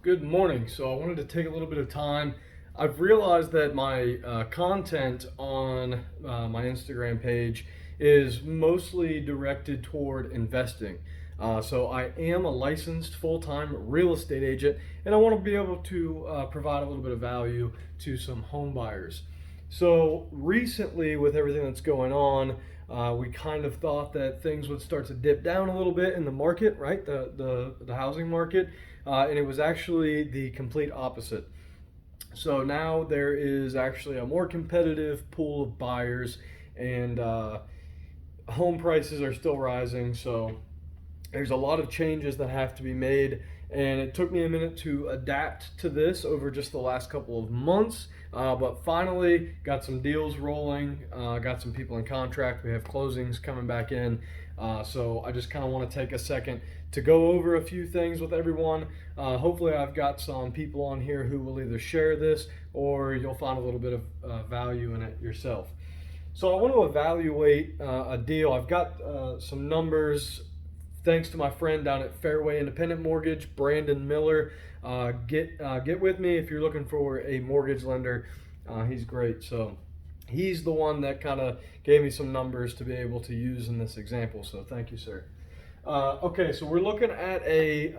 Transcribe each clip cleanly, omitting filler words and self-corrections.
Good morning. So I wanted to take a little bit of time. I've realized that my content on my Instagram page is mostly directed toward investing. So I am a licensed full-time real estate agent, and I want to be able to provide a little bit of value to some home buyers. So recently, with everything that's going on, we kind of thought that things would start to dip down a little bit in the market, right? The housing market, and it was actually the complete opposite. So now there is actually a more competitive pool of buyers, and home prices are still rising. So there's a lot of changes that have to be made, and it took me a minute to adapt to this over just the last couple of months, but finally got some deals rolling, got some people in contract. We have closings coming back in, so I just kind of want to take a second to go over a few things with everyone. Hopefully I've got some people on here who will either share this or you'll find a little bit of value in it yourself. So I want to evaluate a deal. I've got some numbers thanks to my friend down at Fairway Independent Mortgage, Brandon Miller. Get with me if you're looking for a mortgage lender. He's great. So he's the one that kind of gave me some numbers to be able to use in this example. So thank you, sir. Okay, so we're looking at a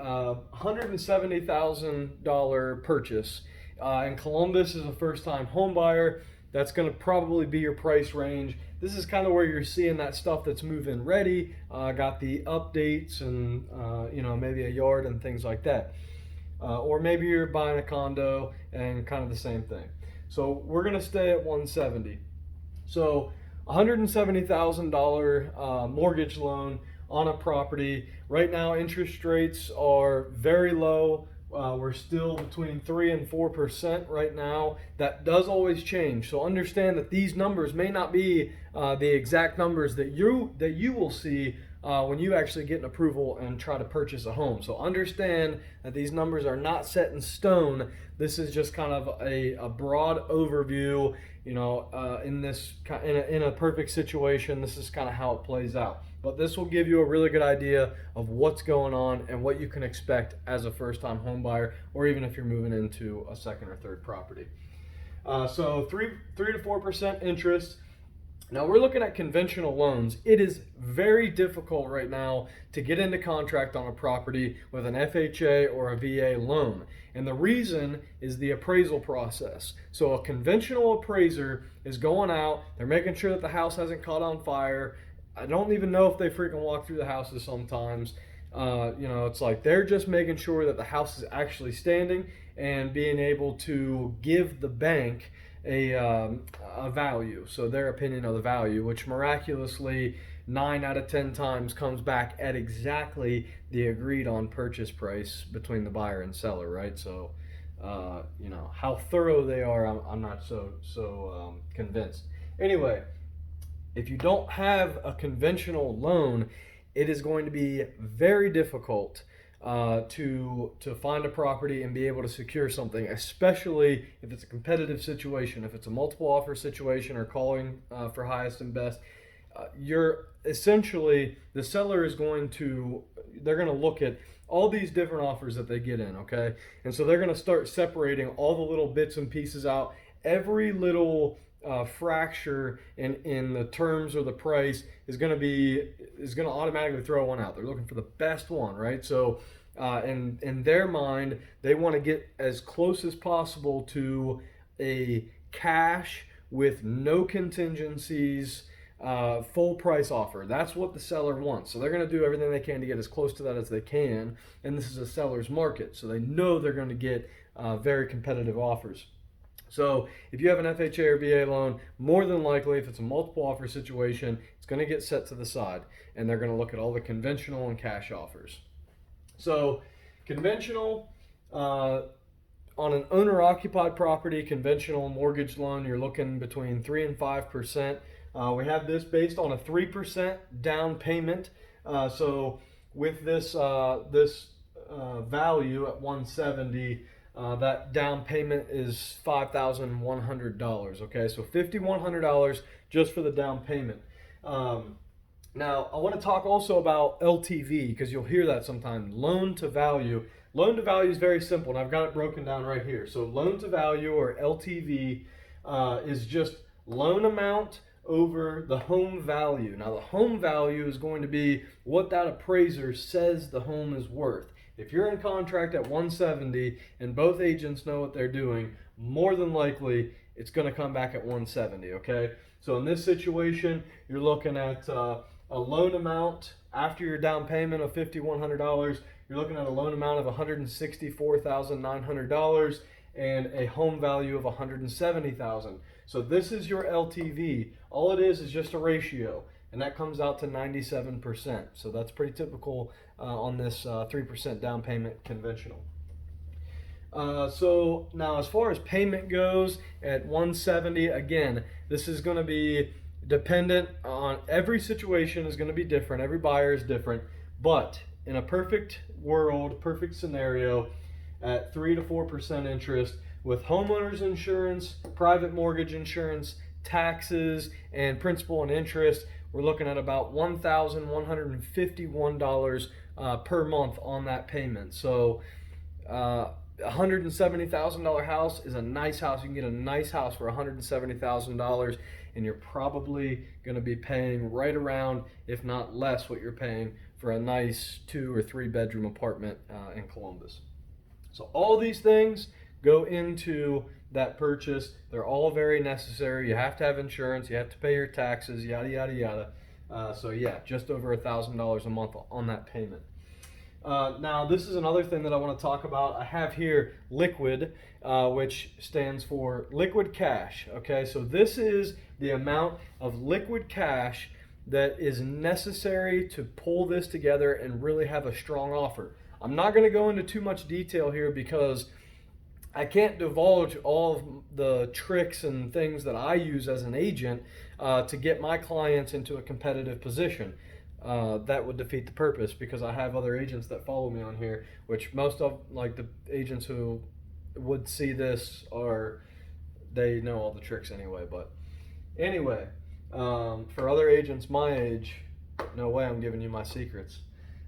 $170,000 purchase. In Columbus is a first-time home buyer. That's going to probably be your price range. This is kind of where you're seeing that stuff that's move-in ready. Got the updates and maybe a yard and things like that. Or maybe you're buying a condo and kind of the same thing. So we're going to stay at 170. So $170,000 mortgage loan on a property. Right now, interest rates are very low. We're still between 3 and 4% right now. That does always change. So understand that these numbers may not be the exact numbers that you will see when you actually get an approval and try to purchase a home. So understand that these numbers are not set in stone. This is just kind of a broad overview. In a perfect situation, this is kind of how it plays out. But this will give you a really good idea of what's going on and what you can expect as a first-time home buyer, or even if you're moving into a second or third property. So 3 to 4% interest. Now we're looking at conventional loans. It is very difficult right now to get into contract on a property with an FHA or a VA loan. And the reason is the appraisal process. So a conventional appraiser is going out, they're making sure that the house hasn't caught on fire. I don't even know if they freaking walk through the houses sometimes. It's like they're just making sure that the house is actually standing and being able to give the bank a value. So their opinion of the value, which miraculously 9 out of 10 times comes back at exactly the agreed on purchase price between the buyer and seller, right? So, how thorough they are, I'm not so convinced. Anyway, if you don't have a conventional loan, it is going to be very difficult to find a property and be able to secure something, especially if it's a competitive situation. If it's a multiple offer situation or calling for highest and best, you're essentially, the seller is they're going to look at all these different offers that they get in, okay? And so they're going to start separating all the little bits and pieces out. Every little fracture in the terms or the price is going to automatically throw one out. They're looking for the best one, right? So in their mind, they want to get as close as possible to a cash with no contingencies, full price offer. That's what the seller wants. So they're going to do everything they can to get as close to that as they can. And this is a seller's market, so they know they're going to get very competitive offers. So if you have an FHA or VA loan, more than likely, if it's a multiple offer situation, it's going to get set to the side, and they're going to look at all the conventional and cash offers. So conventional, on an owner-occupied property, conventional mortgage loan, you're looking between 3 and 5%. We have this based on a 3% down payment. So with this value at 170, that down payment is $5,100. Okay, so $5,100 just for the down payment. Now, I want to talk also about LTV, because you'll hear that sometimes, loan to value. loan to value is very simple, and I've got it broken down right here. So loan to value, or LTV, is just loan amount over the home value. Now the home value is going to be what that appraiser says the home is worth. If you're in contract at 170 and both agents know what they're doing, more than likely it's going to come back at 170, okay? So in this situation, you're looking at a loan amount after your down payment of $5,100. You're looking at a loan amount of $164,900 and a home value of $170,000. So this is your LTV. All it is just a ratio, and that comes out to 97%. So that's pretty typical on this 3% down payment conventional. So now as far as payment goes at 170, again, this is going to be dependent on, every situation is going to be different. Every buyer is different, but in a perfect world, perfect scenario, at 3 to 4% interest with homeowners insurance, private mortgage insurance, taxes, and principal and interest, we're looking at about $1,151 per month on that payment. So $170,000 house is a nice house. You can get a nice house for $170,000, and you're probably going to be paying right around, if not less, what you're paying for a nice 2 or 3 bedroom apartment in Columbus. So all these things go into that purchase. They're all very necessary. You have to have insurance, you have to pay your taxes, yada yada yada. So yeah, just over $1,000 a month on that payment. Now this is another thing that I want to talk about. I have here liquid, which stands for liquid cash. Okay, so this is the amount of liquid cash that is necessary to pull this together and really have a strong offer. I'm not going to go into too much detail here because I can't divulge all of the tricks and things that I use as an agent to get my clients into a competitive position. That would defeat the purpose, because I have other agents that follow me on here, which most of, like, the agents who would see this they know all the tricks anyway. But anyway, for other agents my age, no way I'm giving you my secrets.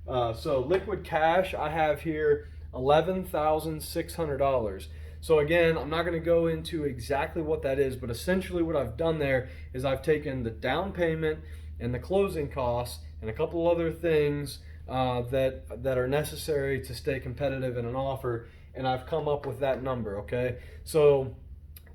So liquid cash, I have here $11,600. So again, I'm not going to go into exactly what that is, but essentially what I've done there is I've taken the down payment and the closing costs and a couple other things that are necessary to stay competitive in an offer, and I've come up with that number. Okay, so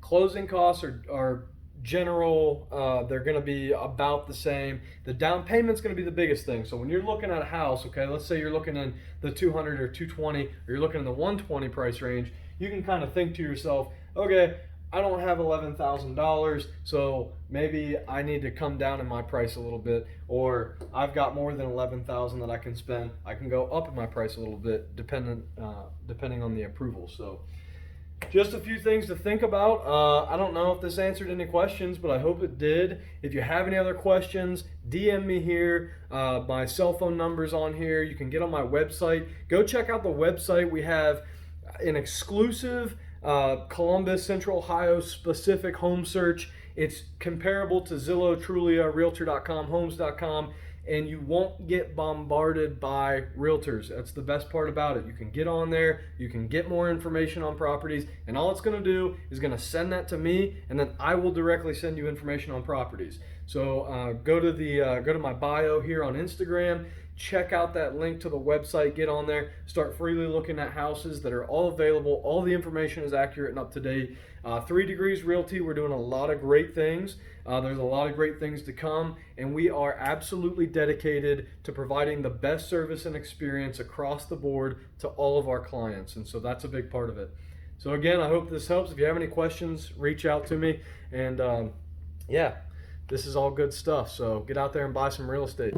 closing costs are general, they're going to be about the same. The down payment's going to be the biggest thing. So when you're looking at a house, okay, let's say you're looking in the 200 or 220, or you're looking in the 120 price range, you can kind of think to yourself, okay, I don't have $11,000, so maybe I need to come down in my price a little bit, or I've got more than $11,000 that I can spend. I can go up in my price a little bit, depending on the approval. So just a few things to think about. I don't know if this answered any questions, but I hope it did. If you have any other questions, DM me here. My cell phone number's on here. You can get on my website. Go check out the website. We have an exclusive Columbus, Central Ohio specific home search. It's comparable to Zillow, Trulia, Realtor.com, Homes.com, and you won't get bombarded by realtors. That's the best part about it. You can get on there, you can get more information on properties, and all it's going to do is going to send that to me, and then I will directly send you information on properties. So go to my bio here on Instagram. Check out that link to the website, get on there, start freely looking at houses that are all available. All the information is accurate and up to date. 3 Degrees Realty, we're doing a lot of great things. There's a lot of great things to come, and we are absolutely dedicated to providing the best service and experience across the board to all of our clients, and so that's a big part of it. So again, I hope this helps. If you have any questions, reach out to me, and yeah, this is all good stuff. So get out there and buy some real estate.